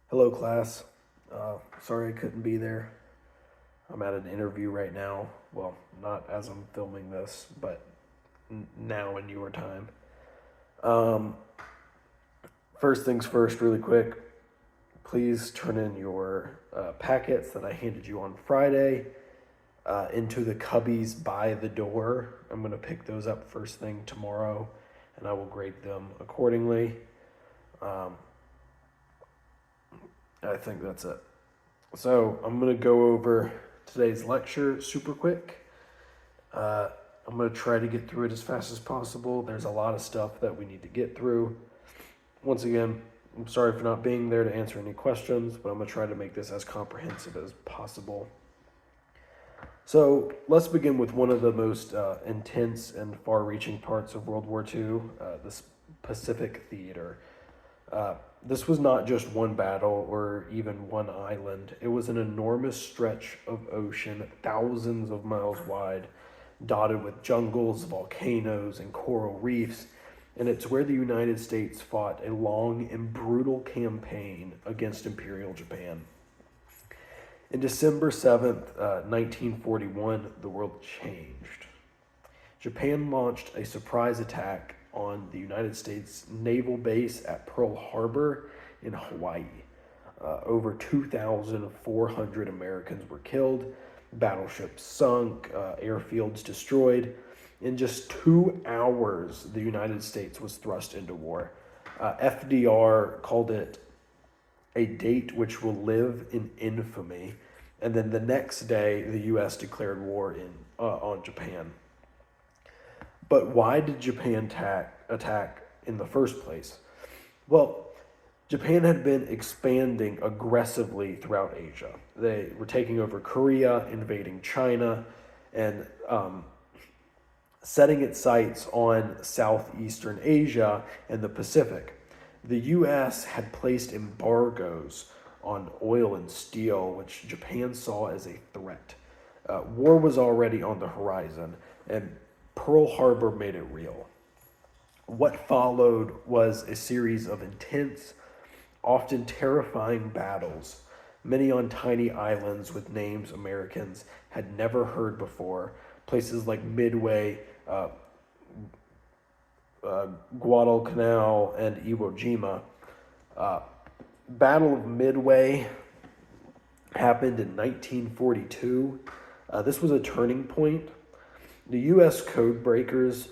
Hello, class. Sorry I couldn't be there. I'm at an interview right now. Well, not as I'm filming this, but now in your time. Um, First things first, really quick. Please turn in your packets that I handed you on Friday into the cubbies by the door. I'm going to pick those up first thing tomorrow, and I will grade them accordingly. Um, I think that's it. So I'm going to go over today's lecture super quick. I'm going to try to get through it as fast as possible. There's a lot of stuff that we need to get through. Once again, I'm sorry for not being there to answer any questions, but I'm going to try to make this as comprehensive as possible. So let's begin with one of the most intense and far-reaching parts of World War II, the Pacific Theater. This was not just one battle or even one island. It was an enormous stretch of ocean, thousands of miles wide, dotted with jungles, volcanoes, and coral reefs. And it's where the United States fought a long and brutal campaign against Imperial Japan. In December 7th, 1941, the world changed. Japan launched a surprise attack on the United States naval base at Pearl Harbor in Hawaii. Over 2,400 Americans were killed, battleships sunk, airfields destroyed. In just 2 hours, the United States was thrust into war. FDR called it a date which will live in infamy. And then the next day, the U.S. declared war on Japan. But why did Japan attack in the first place? Well, Japan had been expanding aggressively throughout Asia. They were taking over Korea, invading China, and setting its sights on Southeastern Asia and the Pacific. The U.S. had placed embargoes on oil and steel, which Japan saw as a threat. War was already on the horizon, and Pearl Harbor made it real. What followed was a series of intense, often terrifying battles, many on tiny islands with names Americans had never heard before, places like Midway, Guadalcanal, and Iwo Jima. Battle of Midway happened in 1942. This was a turning point. The U.S. code breakers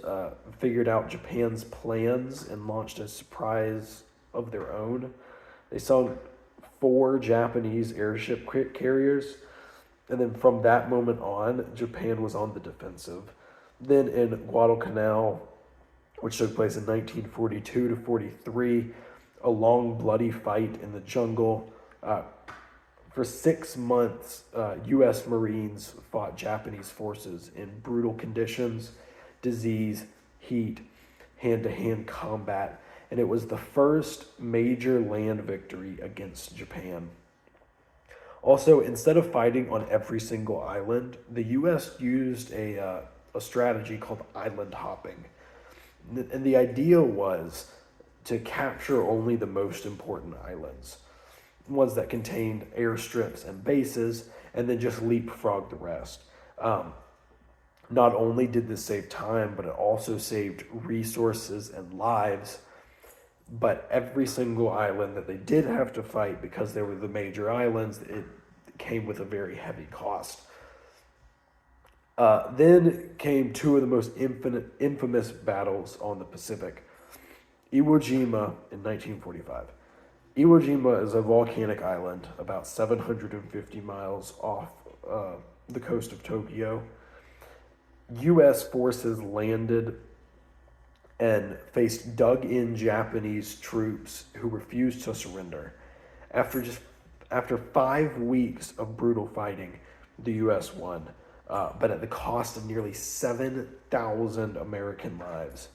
figured out Japan's plans and launched a surprise of their own. They sunk 4 Japanese airship carriers, and then from that moment on, Japan was on the defensive. Then in Guadalcanal, which took place in 1942 to 43, a long bloody fight in the jungle. For 6 months, U.S. Marines fought Japanese forces in brutal conditions, disease, heat, hand-to-hand combat, and it was the first major land victory against Japan. Also, instead of fighting on every single island, the U.S. used a strategy called island hopping. And the idea was to capture only the most important islands, ones that contained airstrips and bases, and then just leapfrog the rest. Not only did this save time, but it also saved resources and lives. But every single island that they did have to fight, because they were the major islands, it came with a very heavy cost. Then came 2 of the most infamous battles on the Pacific. Iwo Jima in 1945. Iwo Jima is a volcanic island about 750 miles off the coast of Tokyo. U.S. forces landed and faced dug-in Japanese troops who refused to surrender. After 5 weeks of brutal fighting, the U.S. won, but at the cost of nearly 7,000 American lives.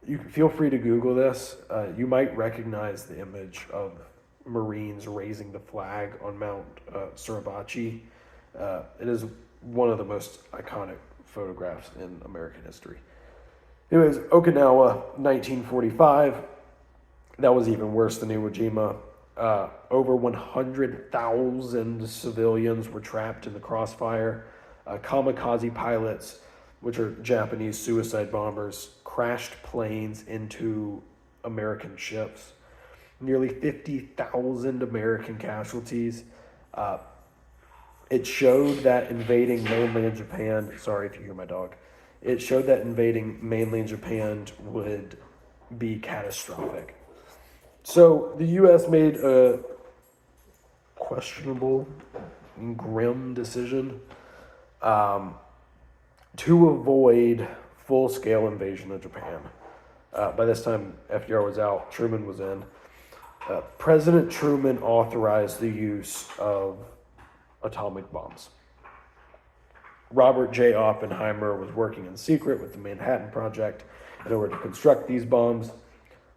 You can feel free to Google this. You might recognize the image of Marines raising the flag on Mount Suribachi. It is one of the most iconic photographs in American history. Anyways, Okinawa, 1945. That was even worse than Iwo Jima. Over 100,000 civilians were trapped in the crossfire. Kamikaze pilots, which are Japanese suicide bombers, crashed planes into American ships. Nearly 50,000 American casualties. Uh, it showed that invading mainland Japan, sorry if you hear my dog, it showed that invading mainland Japan would be catastrophic. So the U.S. made a questionable, grim decision to avoid full-scale invasion of Japan. By this time, FDR was out, Truman was in. President Truman authorized the use of atomic bombs. Robert J. Oppenheimer was working in secret with the Manhattan Project in order to construct these bombs.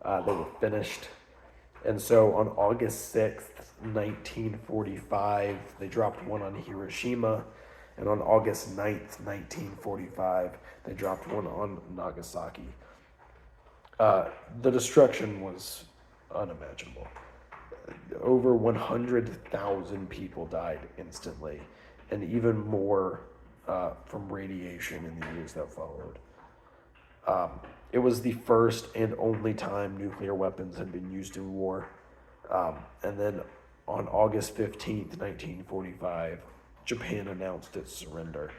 They were finished. And so on August 6th, 1945, they dropped one on Hiroshima. And on August 9th, 1945, they dropped one on Nagasaki. The destruction was unimaginable. Over 100,000 people died instantly, and even more from radiation in the years that followed. It was the first and only time nuclear weapons had been used in war. And then on August 15th, 1945, Japan announced its surrender,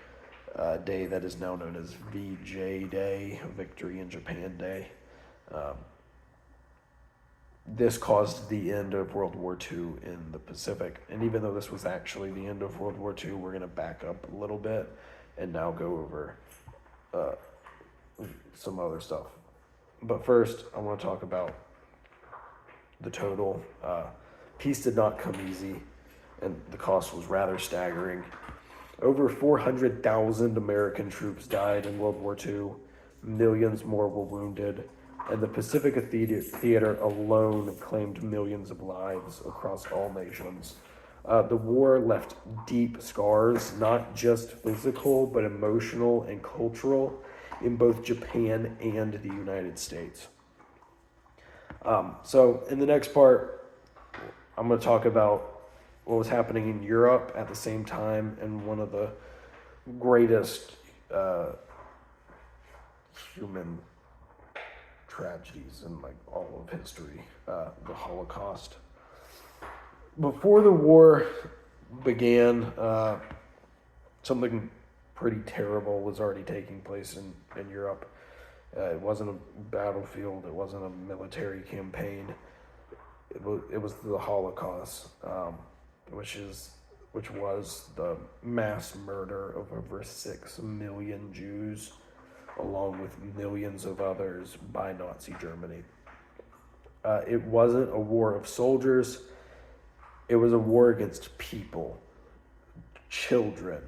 a day that is now known as VJ Day, Victory in Japan Day. This caused the end of World War II in the Pacific. And even though this was actually the end of World War II, we're going to back up a little bit and now go over some other stuff. But first, I want to talk about the total. Peace did not come easy, and the cost was rather staggering. Over 400,000 American troops died in World War II. Millions more were wounded. And the Pacific Theater alone claimed millions of lives across all nations. The war left deep scars, not just physical, but emotional and cultural, in both Japan and the United States. So in the next part, I'm going to talk about what was happening in Europe at the same time, and one of the greatest human tragedies in like all of history, the Holocaust. Before the war began, something pretty terrible was already taking place in Europe. It wasn't a battlefield, it wasn't a military campaign. It was the Holocaust, which was the mass murder of over 6 million Jews, along with millions of others by Nazi Germany. It wasn't a war of soldiers. It was a war against people, children,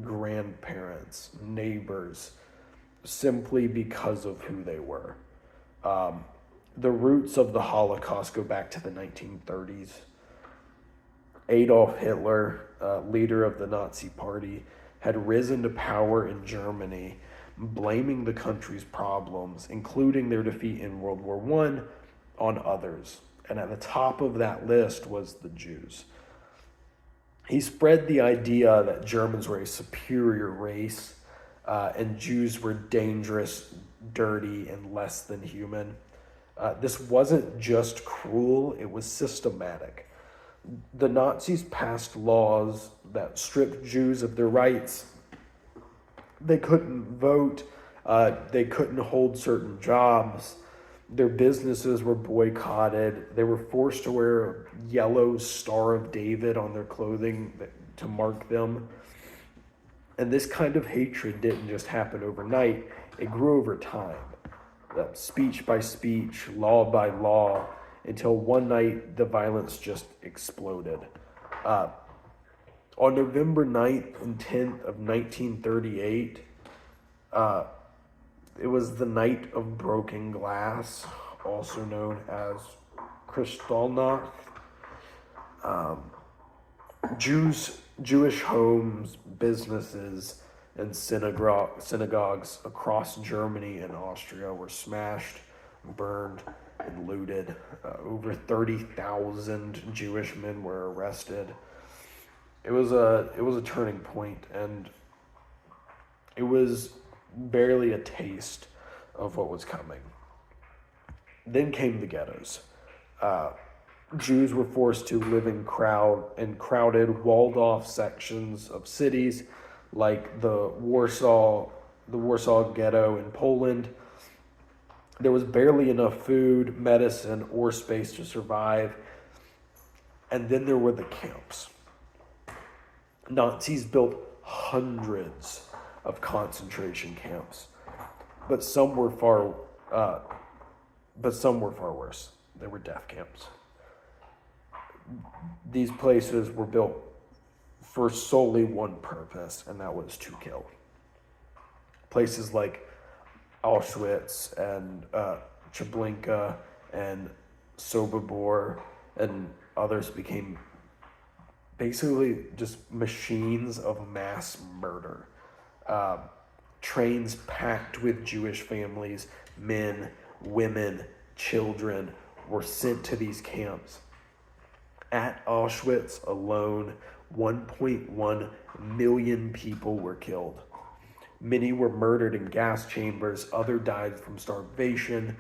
grandparents, neighbors, simply because of who they were. The roots of the Holocaust go back to the 1930s. Adolf Hitler, leader of the Nazi Party, had risen to power in Germany, blaming the country's problems, including their defeat in World War I, on others. And at the top of that list was the Jews. He spread the idea that Germans were a superior race, and Jews were dangerous, dirty, and less than human. This wasn't just cruel, it was systematic. The Nazis passed laws that stripped Jews of their rights. They couldn't vote, they couldn't hold certain jobs, their businesses were boycotted, they were forced to wear a yellow Star of David on their clothing to mark them. And this kind of hatred didn't just happen overnight, it grew over time. Speech by speech, law by law, until one night the violence just exploded. On November 9th and 10th of 1938, it was the Night of Broken Glass, also known as Kristallnacht. Jewish homes, businesses, and synagogues across Germany and Austria were smashed, burned, and looted. Over 30,000 Jewish men were arrested. It was a turning point, and it was barely a taste of what was coming. Then came the ghettos. Jews were forced to live in crowded, walled-off sections of cities, like the Warsaw ghetto in Poland. There was barely enough food, medicine, or space to survive. And then there were the camps. Nazis built hundreds of concentration camps, but some were far worse. They were death camps. These places were built for solely one purpose, and that was to kill. Places like Auschwitz and Treblinka and Sobibor and others became basically just machines of mass murder. Trains packed with Jewish families, men, women, children were sent to these camps. At Auschwitz alone, 1.1 million people were killed. Many were murdered in gas chambers, others died from starvation,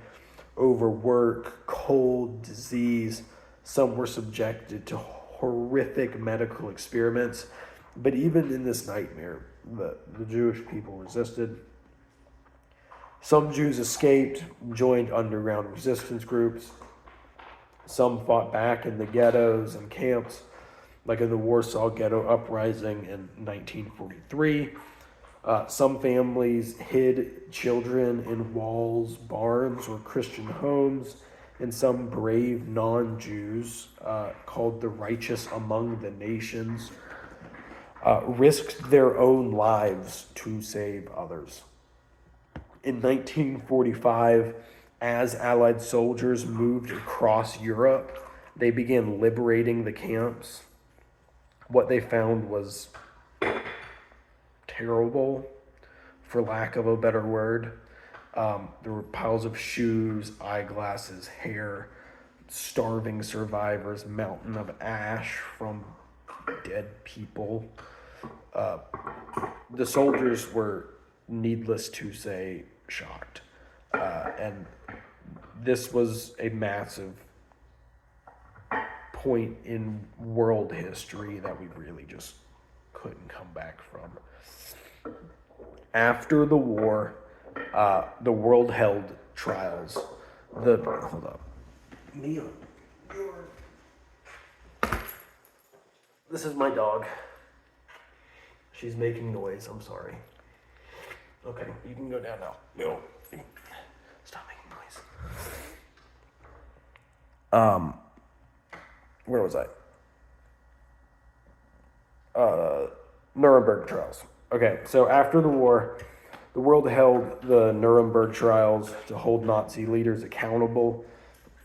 overwork, cold, disease. Some were subjected to horrific medical experiments. But even in this nightmare, the Jewish people resisted. Some Jews escaped, joined underground resistance groups. Some fought back in the ghettos and camps, like in the Warsaw Ghetto Uprising in 1943. Some families hid children in walls, barns, or Christian homes, and some brave non-Jews, called the righteous among the nations, risked their own lives to save others. In 1945, as Allied soldiers moved across Europe, they began liberating the camps. What they found was terrible, for lack of a better word. There were piles of shoes, eyeglasses, hair, starving survivors, mountain of ash from dead people. The soldiers were, needless to say, shocked. And this was a massive point in world history that we really just couldn't come back from. After the war, the world held trials. Hold up. Mia, this is my dog. She's making noise. I'm sorry. Okay, you can go down now. No. Stop making noise. Where was I? Nuremberg trials. Okay, so after the war, the world held the Nuremberg trials to hold Nazi leaders accountable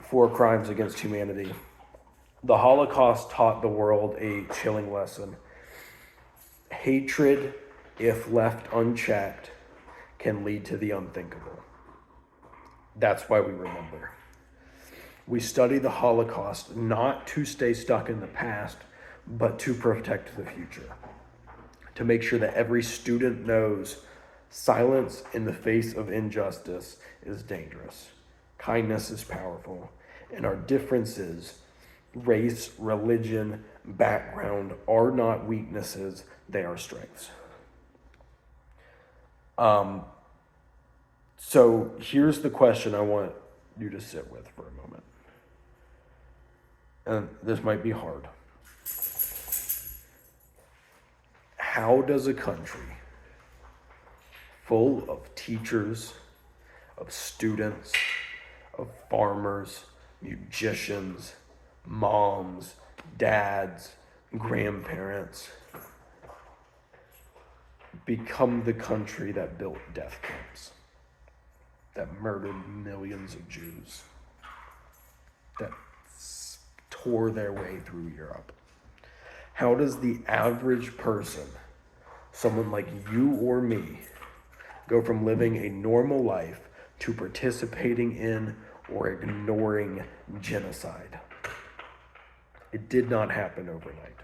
for crimes against humanity. The Holocaust taught the world a chilling lesson. Hatred, if left unchecked, can lead to the unthinkable. That's why we remember. We study the Holocaust not to stay stuck in the past, but to protect the future. To make sure that every student knows silence in the face of injustice is dangerous. Kindness is powerful, and our differences, race, religion, background, are not weaknesses, they are strengths. So here's the question I want you to sit with for a moment. And this might be hard. How does a country full of teachers, of students, of farmers, musicians, moms, dads, grandparents become the country that built death camps, that murdered millions of Jews, that tore their way through Europe? How does the average person, someone like you or me, go from living a normal life to participating in or ignoring genocide. It did not happen overnight.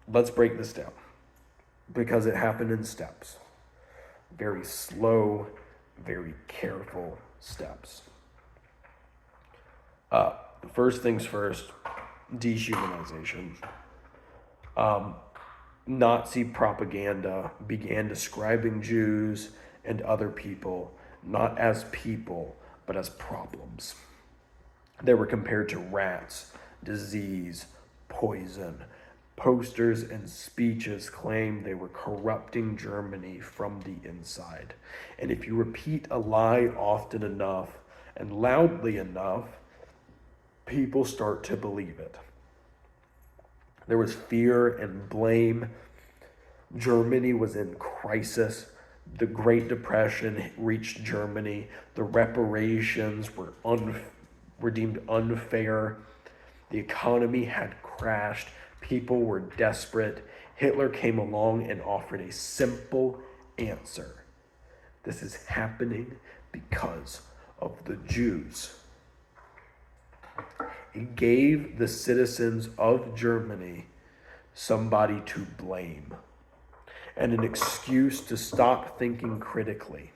Let's break this down, because it happened in steps. Very slow, very careful steps. First things first, dehumanization. Nazi propaganda began describing Jews and other people not as people, but as problems. They were compared to rats, disease, poison. Posters and speeches claimed they were corrupting Germany from the inside. And if you repeat a lie often enough and loudly enough, people start to believe it. There was fear and blame. Germany was in crisis. The Great Depression reached Germany. The reparations were deemed unfair. The economy had crashed. People were desperate. Hitler came along and offered a simple answer. This is happening because of the Jews. It gave the citizens of Germany somebody to blame and an excuse to stop thinking critically.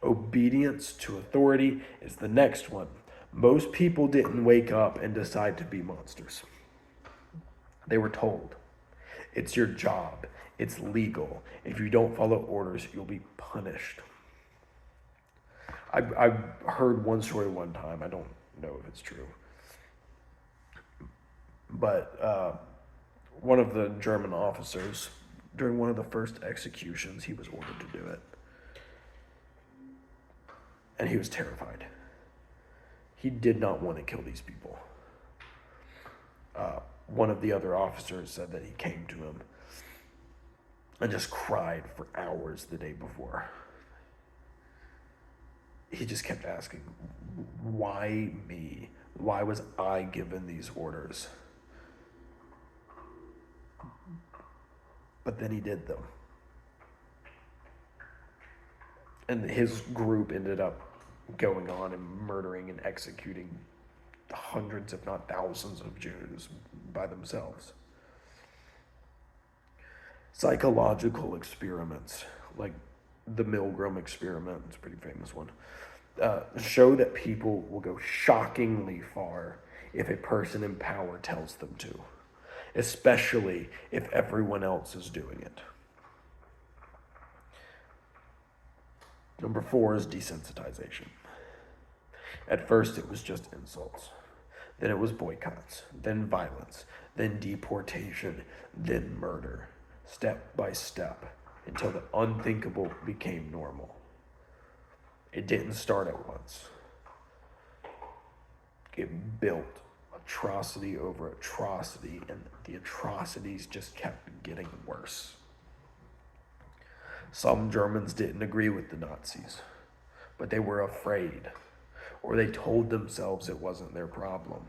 Obedience to authority is the next one. Most people didn't wake up and decide to be monsters. They were told, it's your job, it's legal. If you don't follow orders, you'll be punished. I heard one story one time, I don't know if it's true, but one of the German officers, during one of the first executions, he was ordered to do it. And he was terrified. He did not want to kill these people. One of the other officers said that he came to him and just cried for hours the day before. He just kept asking, why me? Why was I given these orders? But then he did them. And his group ended up going on and murdering and executing hundreds, if not thousands, of Jews by themselves. Psychological experiments, like the Milgram experiment, it's a pretty famous one, show that people will go shockingly far if a person in power tells them to, especially if everyone else is doing it. Number 4 is desensitization. At first, it was just insults. Then it was boycotts, then violence, then deportation, then murder, step by step, until the unthinkable became normal. It didn't start at once. It built atrocity over atrocity, and the atrocities just kept getting worse. Some Germans didn't agree with the Nazis, but they were afraid, or they told themselves it wasn't their problem.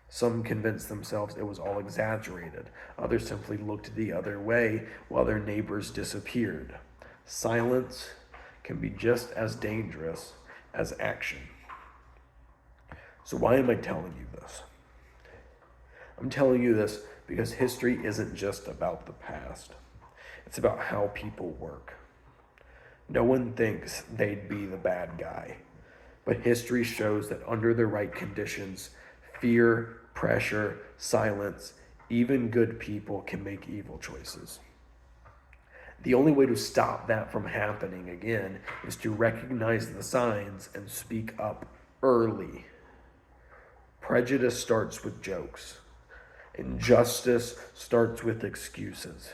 Some convinced themselves it was all exaggerated. Others simply looked the other way while their neighbors disappeared. Silence can be just as dangerous as action. So why am I telling you this? I'm telling you this because history isn't just about the past. It's about how people work. No one thinks they'd be the bad guy, but history shows that under the right conditions, fear, pressure, silence, even good people can make evil choices. The only way to stop that from happening again is to recognize the signs and speak up early. Prejudice starts with jokes. Injustice starts with excuses.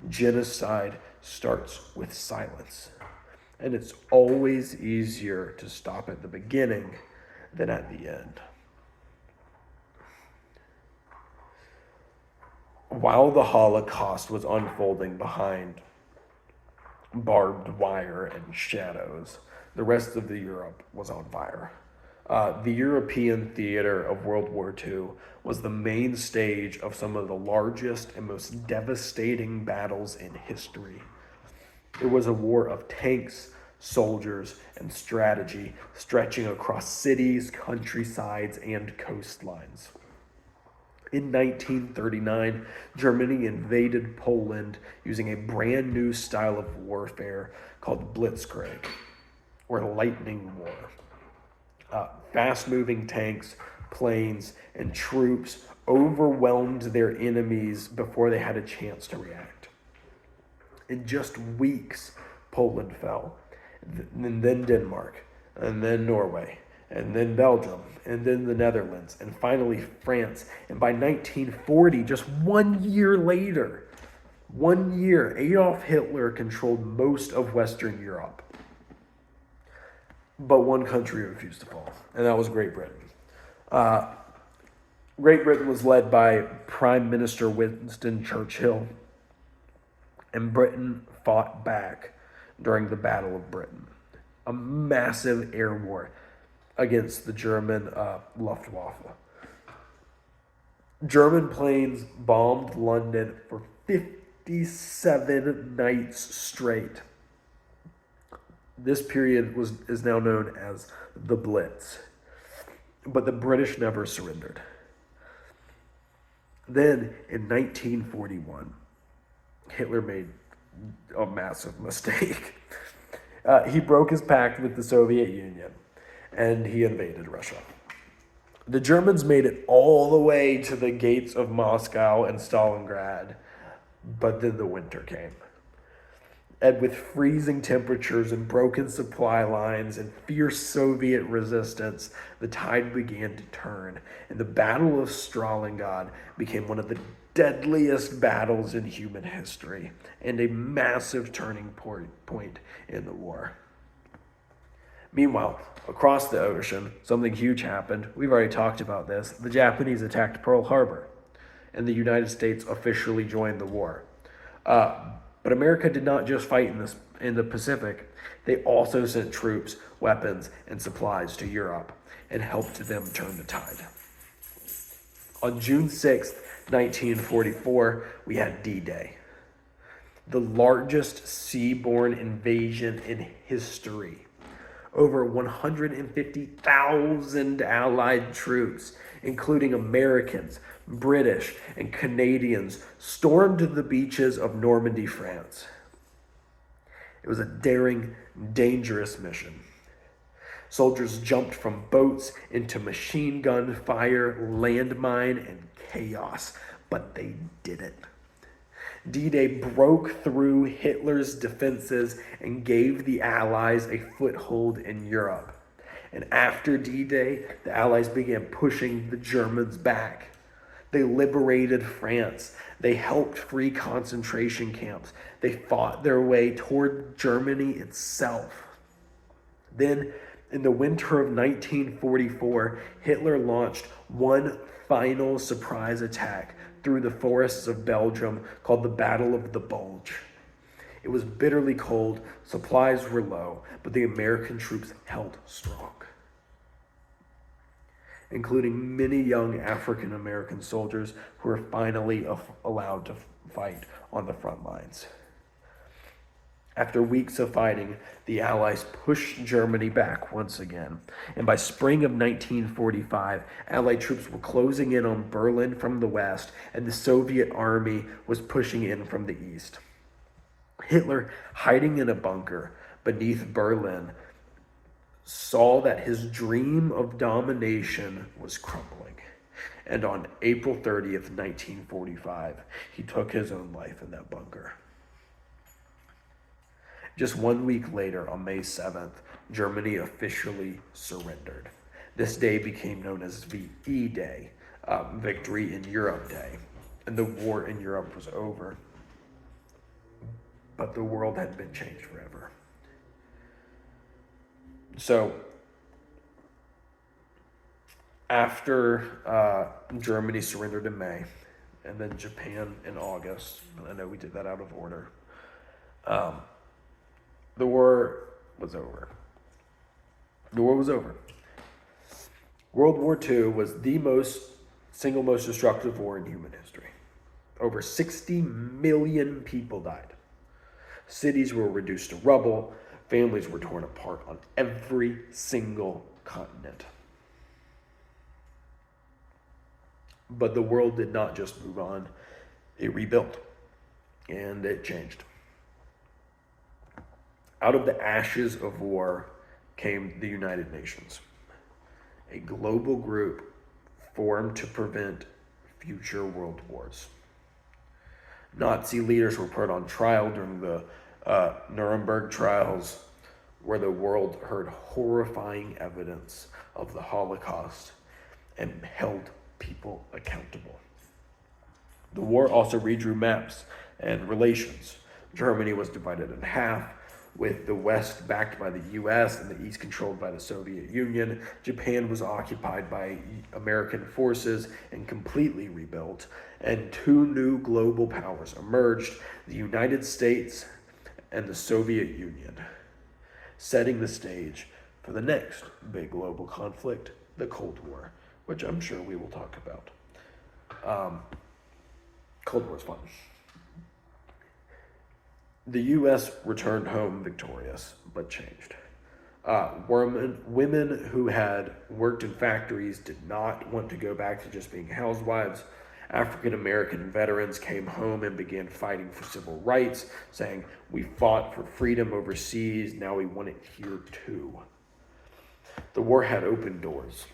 Genocide starts with silence. And it's always easier to stop at the beginning than at the end. While the Holocaust was unfolding behind barbed wire and shadows, the rest of the Europe was on fire. The European theater of World War II was the main stage of some of the largest and most devastating battles in history. It was a war of tanks, soldiers, and strategy stretching across cities, countrysides, and coastlines. In 1939, Germany invaded Poland using a brand new style of warfare called Blitzkrieg, or lightning war. Fast moving tanks, planes, and troops overwhelmed their enemies before they had a chance to react. In just weeks, Poland fell, and then Denmark, and then Norway, and then Belgium, and then the Netherlands, and finally France. And by 1940, just 1 year later, 1 year, Adolf Hitler controlled most of Western Europe. But one country refused to fall, and that was Great Britain. Great Britain was led by Prime Minister Winston Churchill, and Britain fought back during the Battle of Britain, a massive air war against the German Luftwaffe. German planes bombed London for 57 nights straight. This period is now known as the Blitz. But the British never surrendered. Then, in 1941, Hitler made a massive mistake. He broke his pact with the Soviet Union, and he invaded Russia. The Germans made it all the way to the gates of Moscow and Stalingrad, but then the winter came. And with freezing temperatures and broken supply lines and fierce Soviet resistance, the tide began to turn, and the Battle of Stalingrad became one of the deadliest battles in human history, and a massive turning point in the war. Meanwhile, across the ocean, something huge happened. We've already talked about this. The Japanese attacked Pearl Harbor, and the United States officially joined the war. But America did not just fight in the Pacific. They also sent troops, weapons, and supplies to Europe and helped them turn the tide. On June 6th, 1944, we had D-Day, the largest seaborne invasion in history. Over 150,000 Allied troops, including Americans, British, and Canadians, stormed the beaches of Normandy, France. It was a daring, dangerous mission. Soldiers jumped from boats into machine gun fire, landmine, and chaos, but they did it. D-Day broke through Hitler's defenses and gave the Allies a foothold in Europe. And after D-Day, the Allies began pushing the Germans back. They liberated France. They helped free concentration camps. They fought their way toward Germany itself. Then, in the winter of 1944, Hitler launched one final surprise attack through the forests of Belgium called the Battle of the Bulge. It was bitterly cold, supplies were low, but the American troops held strong, including many young African American soldiers who were finally allowed to fight on the front lines. After weeks of fighting, the Allies pushed Germany back once again, and by spring of 1945, Allied troops were closing in on Berlin from the west, and the Soviet army was pushing in from the east. Hitler, hiding in a bunker beneath Berlin, saw that his dream of domination was crumbling, and on April 30th, 1945, he took his own life in that bunker. Just 1 week later, on May 7th, Germany officially surrendered. This day became known as VE Day, Victory in Europe Day, and the war in Europe was over. But the world had been changed forever. So, after Germany surrendered in May, and then Japan in August, I know we did that out of order, the war was over. The war was over. World War II was the single most destructive war in human history. Over 60 million people died. Cities were reduced to rubble. Families were torn apart on every single continent. But the world did not just move on, it rebuilt and it changed. Out of the ashes of war came the United Nations, a global group formed to prevent future world wars. Nazi leaders were put on trial during the Nuremberg trials, where the world heard horrifying evidence of the Holocaust and held people accountable. The war also redrew maps and relations. Germany was divided in half, with the West backed by the US and the East controlled by the Soviet Union. Japan was occupied by American forces and completely rebuilt. And two new global powers emerged, the United States and the Soviet Union, setting the stage for the next big global conflict, the Cold War, which I'm sure we will talk about. Cold War is fun. The U.S. returned home victorious, but changed. Women who had worked in factories did not want to go back to just being housewives. African American veterans came home and began fighting for civil rights, saying, "We fought for freedom overseas, now we want it here too." The war had opened doors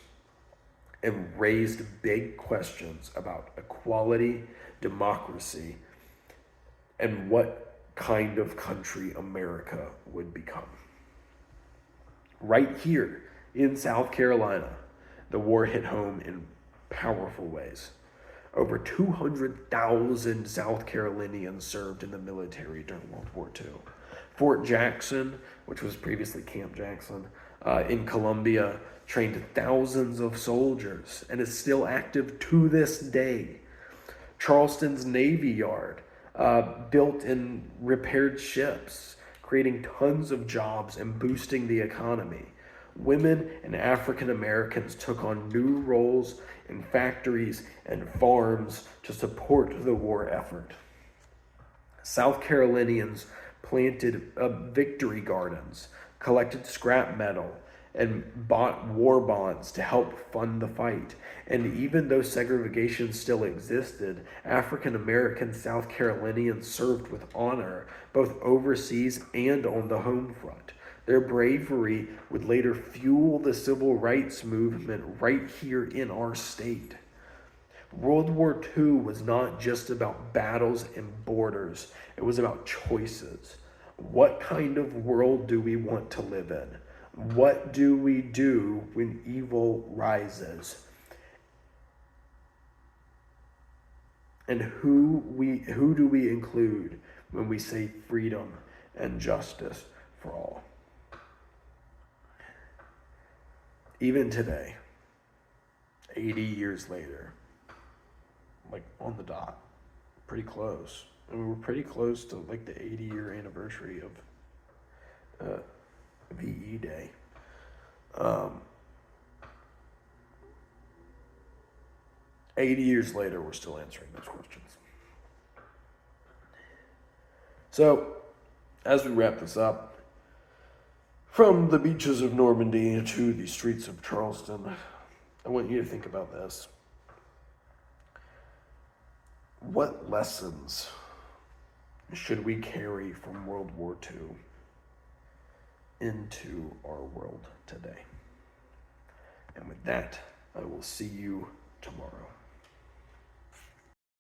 and raised big questions about equality, democracy, and what kind of country America would become. Right here in South Carolina, the war hit home in powerful ways. Over 200,000 South Carolinians served in the military during World War II. Fort Jackson, which was previously Camp Jackson, in Columbia, trained thousands of soldiers and is still active to this day. Charleston's Navy Yard built and repaired ships, creating tons of jobs and boosting the economy. Women and African Americans took on new roles in factories and farms to support the war effort. South Carolinians planted victory gardens, collected scrap metal, and bought war bonds to help fund the fight. And even though segregation still existed, African American South Carolinians served with honor, both overseas and on the home front. Their bravery would later fuel the civil rights movement right here in our state. World War II was not just about battles and borders, it was about choices. What kind of world do we want to live in? What do we do when evil rises? And who do we include when we say freedom and justice for all? Even today, 80 years later, like on the dot, pretty close. I mean, we're pretty close to like the 80-year anniversary of VE Day. 80 years later, we're still answering those questions. So, as we wrap this up, from the beaches of Normandy to the streets of Charleston, I want you to think about this. What lessons should we carry from World War II into our world today? And with that, I will see you tomorrow.